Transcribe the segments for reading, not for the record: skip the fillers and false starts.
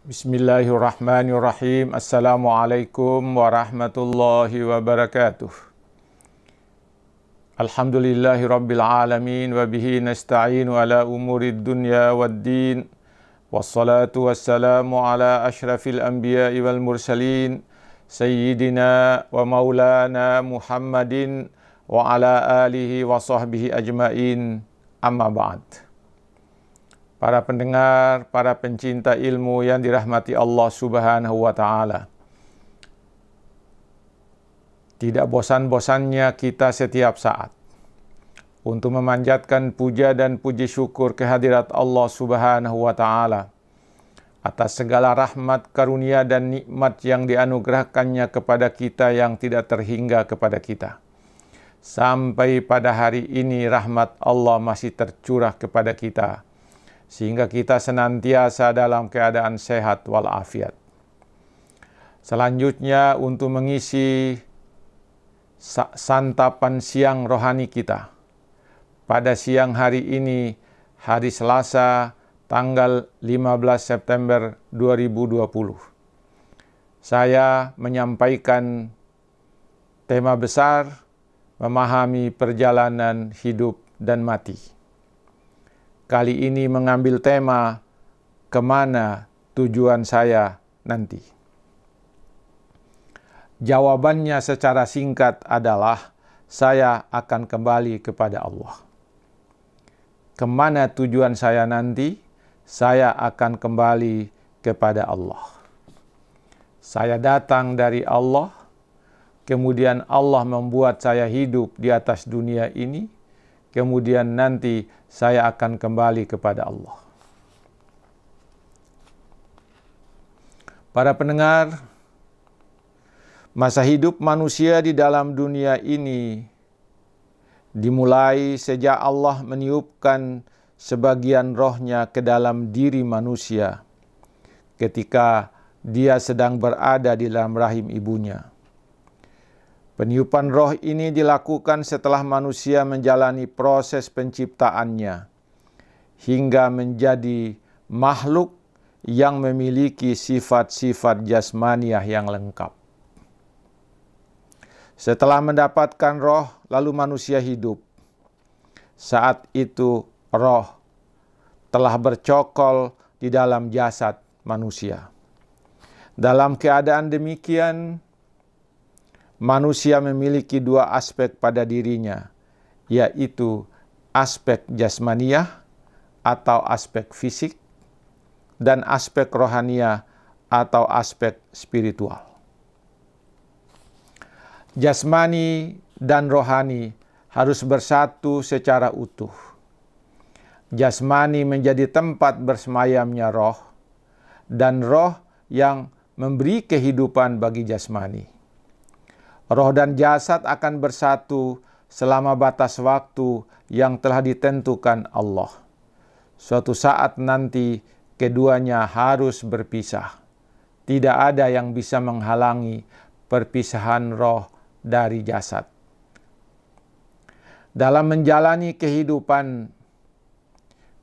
Bismillahirrahmanirrahim. Assalamualaikum warahmatullahi wabarakatuh. Alhamdulillahi rabbil alamin wa bihi nasta'inu ala umurid dunya waddin. Wassalatu wassalamu ala ashrafil anbiya'i wal mursalin sayyidina wa maulana Muhammadin wa ala alihi wa sahbihi ajmain. Amma ba'd. Para pendengar, para pencinta ilmu yang dirahmati Allah Subhanahu wa Ta'ala. Tidak bosan-bosannya kita setiap saat untuk memanjatkan puja dan puji syukur kehadirat Allah Subhanahu wa Ta'ala atas segala rahmat, karunia dan nikmat yang dianugerahkannya kepada kita yang tidak terhingga kepada kita. Sampai pada hari ini rahmat Allah masih tercurah kepada kita, sehingga kita senantiasa dalam keadaan sehat walafiat. Selanjutnya untuk mengisi santapan siang rohani kita pada siang hari ini, hari Selasa, tanggal 15 September 2020. Saya menyampaikan tema besar, memahami perjalanan hidup dan mati. Kali ini mengambil tema, kemana tujuan saya nanti? Jawabannya secara singkat adalah, saya akan kembali kepada Allah. Kemana tujuan saya nanti? Saya akan kembali kepada Allah. Saya datang dari Allah, kemudian Allah membuat saya hidup di atas dunia ini, kemudian nanti saya akan kembali kepada Allah. Para pendengar, masa hidup manusia di dalam dunia ini dimulai sejak Allah meniupkan sebagian rohnya ke dalam diri manusia ketika dia sedang berada di dalam rahim ibunya. Peniupan roh ini dilakukan setelah manusia menjalani proses penciptaannya hingga menjadi makhluk yang memiliki sifat-sifat jasmaniah yang lengkap. Setelah mendapatkan roh, lalu manusia hidup. Saat itu roh telah bercokol di dalam jasad manusia. Dalam keadaan demikian, manusia memiliki dua aspek pada dirinya, yaitu aspek jasmaniah atau aspek fisik dan aspek rohaniah atau aspek spiritual. Jasmani dan rohani harus bersatu secara utuh. Jasmani menjadi tempat bersemayamnya roh, dan roh yang memberi kehidupan bagi jasmani. Roh dan jasad akan bersatu selama batas waktu yang telah ditentukan Allah. Suatu saat nanti keduanya harus berpisah. Tidak ada yang bisa menghalangi perpisahan roh dari jasad. Dalam menjalani kehidupan,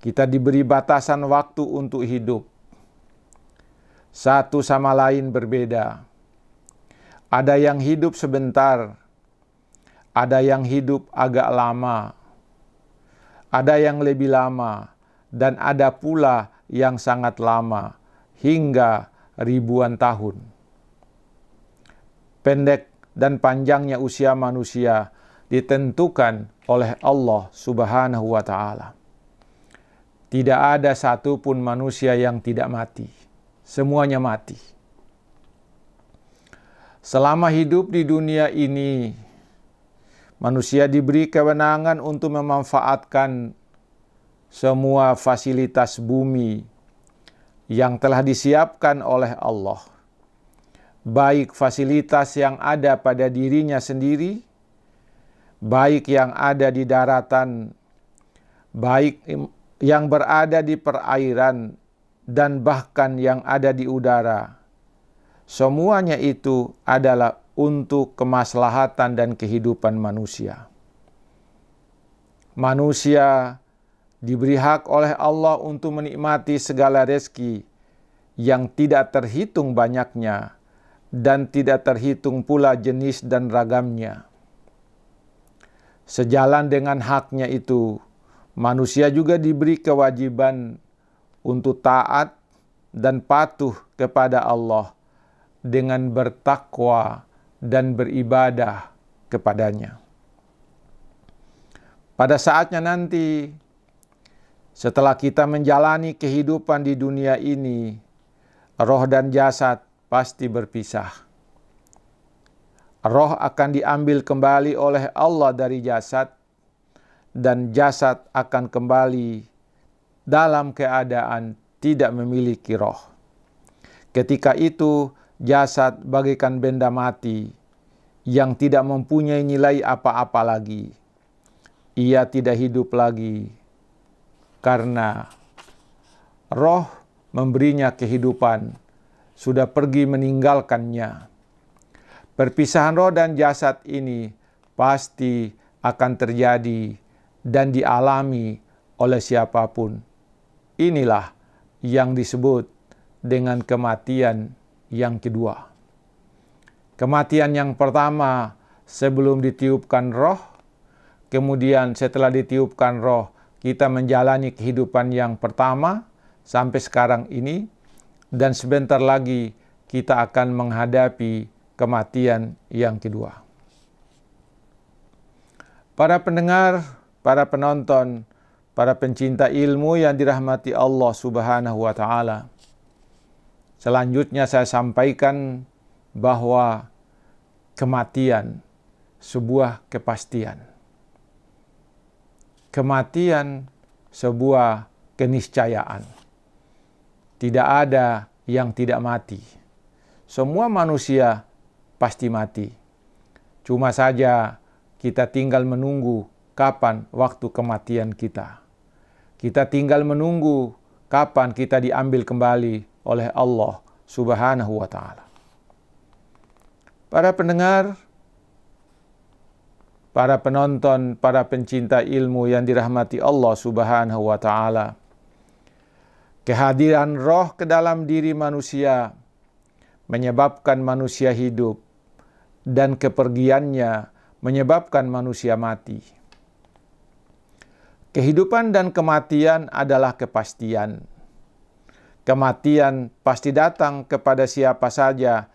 kita diberi batasan waktu untuk hidup. Satu sama lain berbeda. Ada yang hidup sebentar, ada yang hidup agak lama, ada yang lebih lama, dan ada pula yang sangat lama, hingga ribuan tahun. Pendek dan panjangnya usia manusia ditentukan oleh Allah Subhanahu wa Ta'ala. Tidak ada satupun manusia yang tidak mati. Semuanya mati. Selama hidup di dunia ini, manusia diberi kewenangan untuk memanfaatkan semua fasilitas bumi yang telah disiapkan oleh Allah. Baik fasilitas yang ada pada dirinya sendiri, baik yang ada di daratan, baik yang berada di perairan, dan bahkan yang ada di udara. Semuanya itu adalah untuk kemaslahatan dan kehidupan manusia. Manusia diberi hak oleh Allah untuk menikmati segala rezeki yang tidak terhitung banyaknya dan tidak terhitung pula jenis dan ragamnya. Sejalan dengan haknya itu, manusia juga diberi kewajiban untuk taat dan patuh kepada Allah dengan bertakwa dan beribadah kepadanya. Pada saatnya nanti, setelah kita menjalani kehidupan di dunia ini, roh dan jasad pasti berpisah. Roh akan diambil kembali oleh Allah dari jasad, dan jasad akan kembali dalam keadaan tidak memiliki roh. Ketika itu, jasad bagaikan benda mati yang tidak mempunyai nilai apa-apa lagi. Ia tidak hidup lagi karena roh memberinya kehidupan, sudah pergi meninggalkannya. Perpisahan roh dan jasad ini pasti akan terjadi dan dialami oleh siapapun. Inilah yang disebut dengan kematian yang kedua. Kematian yang pertama sebelum ditiupkan roh, kemudian setelah ditiupkan roh, kita menjalani kehidupan yang pertama sampai sekarang ini, dan sebentar lagi kita akan menghadapi kematian yang kedua. Para pendengar, para penonton, para pencinta ilmu yang dirahmati Allah Subhanahu wa Ta'ala, selanjutnya saya sampaikan bahwa kematian sebuah kepastian. Kematian sebuah keniscayaan. Tidak ada yang tidak mati. Semua manusia pasti mati. Cuma saja kita tinggal menunggu kapan waktu kematian kita. Kita tinggal menunggu kapan kita diambil kembali oleh Allah Subhanahu wa Ta'ala. Para pendengar, para penonton, para pencinta ilmu yang dirahmati Allah Subhanahu wa Ta'ala, kehadiran roh ke dalam diri manusia menyebabkan manusia hidup, dan kepergiannya menyebabkan manusia mati. Kehidupan dan kematian adalah kepastian. Kematian pasti datang kepada siapa saja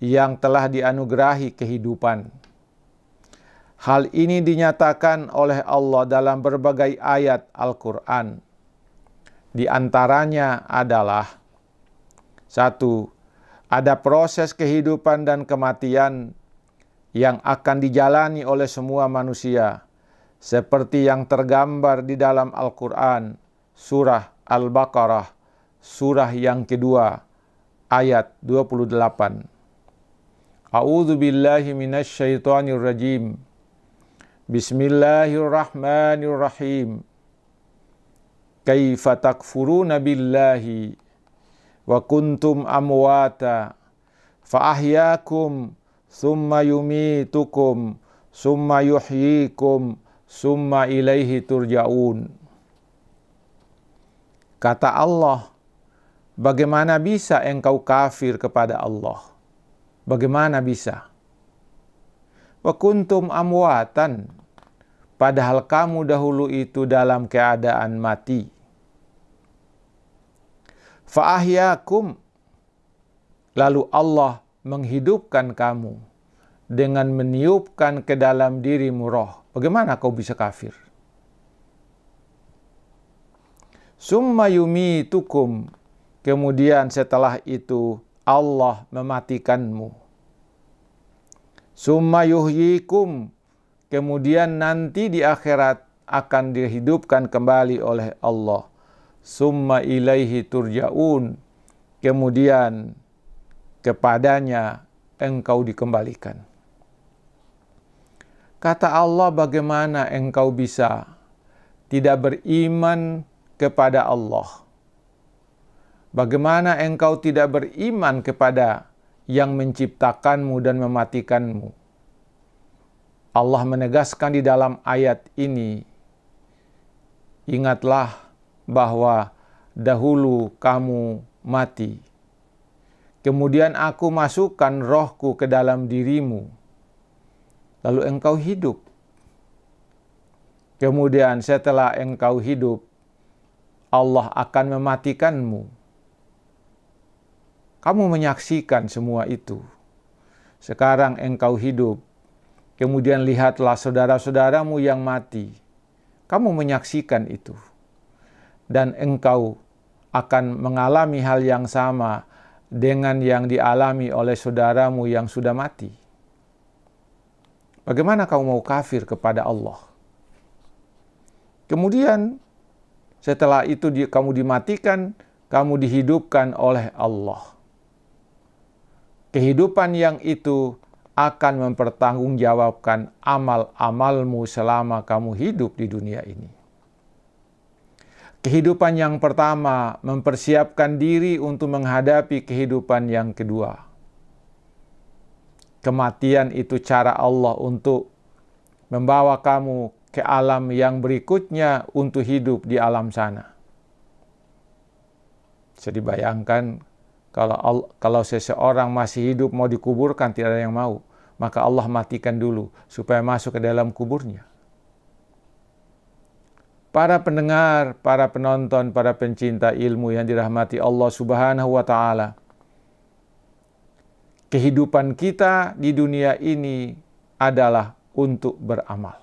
yang telah dianugerahi kehidupan. Hal ini dinyatakan oleh Allah dalam berbagai ayat Al-Quran. Di antaranya adalah: 1. Ada proses kehidupan dan kematian yang akan dijalani oleh semua manusia, seperti yang tergambar di dalam Al-Quran, surah Al-Baqarah, surah yang kedua, ayat 28. A'udzu billahi minasy syaithanir rajim. Bismillahirrahmanirrahim. Kaifa takfuruna billahi wa kuntum amwata fa ahyakum summa yumitukum summa yuhyikum summa ilaihi turja'un. Kata Allah, bagaimana bisa engkau kafir kepada Allah? Bagaimana bisa? Wa kuntum amwatan, padahal kamu dahulu itu dalam keadaan mati. Fa ahyakum, lalu Allah menghidupkan kamu dengan meniupkan ke dalam dirimu roh. Bagaimana kau bisa kafir? Summa yumitukum, kemudian setelah itu Allah mematikanmu. Summa yuhyikum, kemudian nanti di akhirat akan dihidupkan kembali oleh Allah. Summa ilaihi turja'un, kemudian kepadanya engkau dikembalikan. Kata Allah, bagaimana engkau bisa tidak beriman kepada Allah? Bagaimana engkau tidak beriman kepada yang menciptakanmu dan mematikanmu? Allah menegaskan di dalam ayat ini, ingatlah bahwa dahulu kamu mati kemudian aku masukkan rohku ke dalam dirimu, lalu engkau hidup. Kemudian setelah engkau hidup, Allah akan mematikanmu. Kamu menyaksikan semua itu. Sekarang engkau hidup, kemudian lihatlah saudara-saudaramu yang mati. Kamu menyaksikan itu. Dan engkau akan mengalami hal yang sama dengan yang dialami oleh saudaramu yang sudah mati. Bagaimana kamu mau kafir kepada Allah? Kemudian setelah itu kamu dimatikan, kamu dihidupkan oleh Allah. Kehidupan yang itu akan mempertanggungjawabkan amal-amalmu selama kamu hidup di dunia ini. Kehidupan yang pertama mempersiapkan diri untuk menghadapi kehidupan yang kedua. Kematian itu cara Allah untuk membawa kamu ke alam yang berikutnya untuk hidup di alam sana. Bisa dibayangkan kalau seseorang masih hidup mau dikuburkan, tidak ada yang mau, maka Allah matikan dulu supaya masuk ke dalam kuburnya. Para pendengar, para penonton, para pencinta ilmu yang dirahmati Allah Subhanahu wa Ta'ala, kehidupan kita di dunia ini adalah untuk beramal.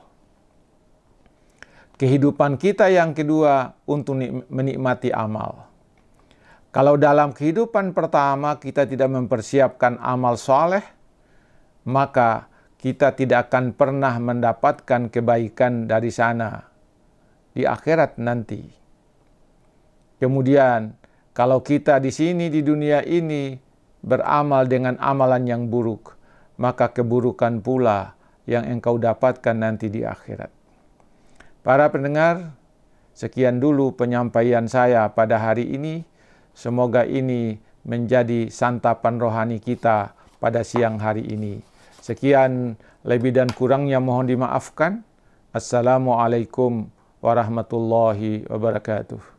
Kehidupan kita yang kedua untuk menikmati amal. Kalau dalam kehidupan pertama kita tidak mempersiapkan amal soleh, maka kita tidak akan pernah mendapatkan kebaikan dari sana di akhirat nanti. Kemudian kalau kita di sini di dunia ini beramal dengan amalan yang buruk, maka keburukan pula yang engkau dapatkan nanti di akhirat. Para pendengar, sekian dulu penyampaian saya pada hari ini. Semoga ini menjadi santapan rohani kita pada siang hari ini. Sekian, lebih dan kurangnya mohon dimaafkan. Assalamualaikum warahmatullahi wabarakatuh.